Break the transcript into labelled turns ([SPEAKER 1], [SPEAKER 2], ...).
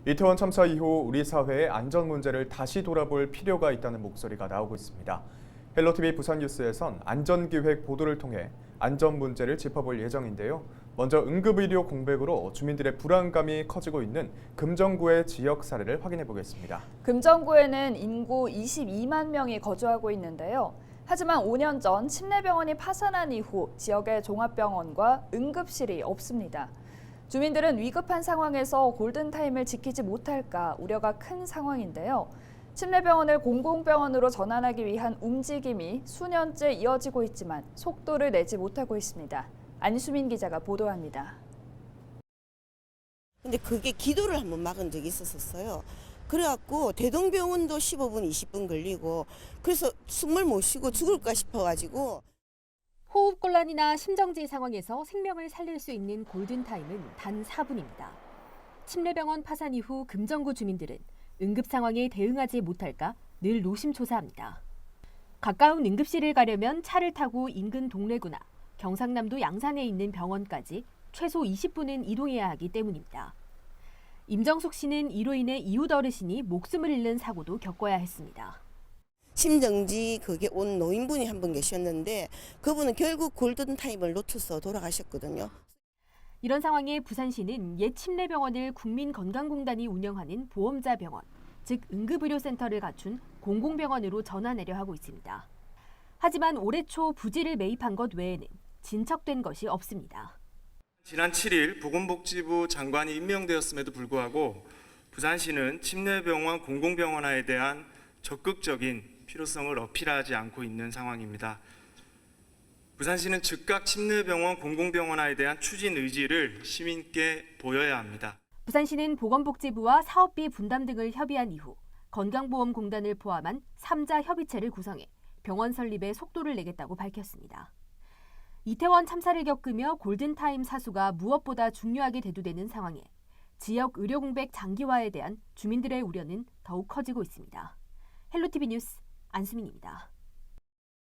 [SPEAKER 1] 이태원 참사 이후 우리 사회의 안전 문제를 다시 돌아볼 필요가 있다는 목소리가 나오고 있습니다. 헬로티비 부산뉴스에선 안전기획 보도를 통해 안전 문제를 짚어볼 예정인데요. 먼저 응급의료 공백으로 주민들의 불안감이 커지고 있는 금정구의 지역 사례를 확인해 보겠습니다.
[SPEAKER 2] 금정구에는 인구 22만 명이 거주하고 있는데요. 하지만 5년 전 침례병원이 파산한 이후 지역의 종합병원과 응급실이 없습니다. 주민들은 위급한 상황에서 골든타임을 지키지 못할까 우려가 큰 상황인데요. 침례병원을 공공병원으로 전환하기 위한 움직임이 수년째 이어지고 있지만 속도를 내지 못하고 있습니다. 안수민 기자가 보도합니다.
[SPEAKER 3] 근데 그게 기도를 한번 막은 적이 있었어요. 그래갖고 대동병원도 15분, 20분 걸리고 그래서 숨을 못 쉬고 죽을까 싶어가지고
[SPEAKER 4] 호흡곤란이나 심정지 상황에서 생명을 살릴 수 있는 골든타임은 단 4분입니다. 침례병원 파산 이후 금정구 주민들은 응급 상황에 대응하지 못할까 늘 노심초사합니다. 가까운 응급실을 가려면 차를 타고 인근 동래구나 경상남도 양산에 있는 병원까지 최소 20분은 이동해야 하기 때문입니다. 임정숙 씨는 이로 인해 이웃 어르신이 목숨을 잃는 사고도 겪어야 했습니다.
[SPEAKER 3] 심정지 그게 온 노인분이 한 분 계셨는데 그분은 결국 골든타임을 놓쳐서 돌아가셨거든요.
[SPEAKER 4] 이런 상황에 부산시는 옛 침례병원을 국민건강공단이 운영하는 보험자 병원, 즉 응급의료센터를 갖춘 공공병원으로 전환하려 하고 있습니다. 하지만 올해 초 부지를 매입한 것 외에는 진척된 것이 없습니다.
[SPEAKER 5] 지난 7일 보건복지부 장관이 임명되었음에도 불구하고 부산시는 침례병원 공공병원화에 대한 적극적인 필요성을 어필하지 않고 있는 상황입니다. 부산시는 즉각 침례병원 공공병원화에 대한 추진 의지를 시민께 보여야 합니다.
[SPEAKER 4] 부산시는 보건복지부와 사업비 분담 등을 협의한 이후 건강보험공단을 포함한 3자 협의체를 구성해 병원 설립에 속도를 내겠다고 밝혔습니다. 이태원 참사를 겪으며 골든타임 사수가 무엇보다 중요하게 대두되는 상황에 지역 의료 공백 장기화에 대한 주민들의 우려는 더욱 커지고 있습니다. 헬로티비 뉴스 안수민입니다.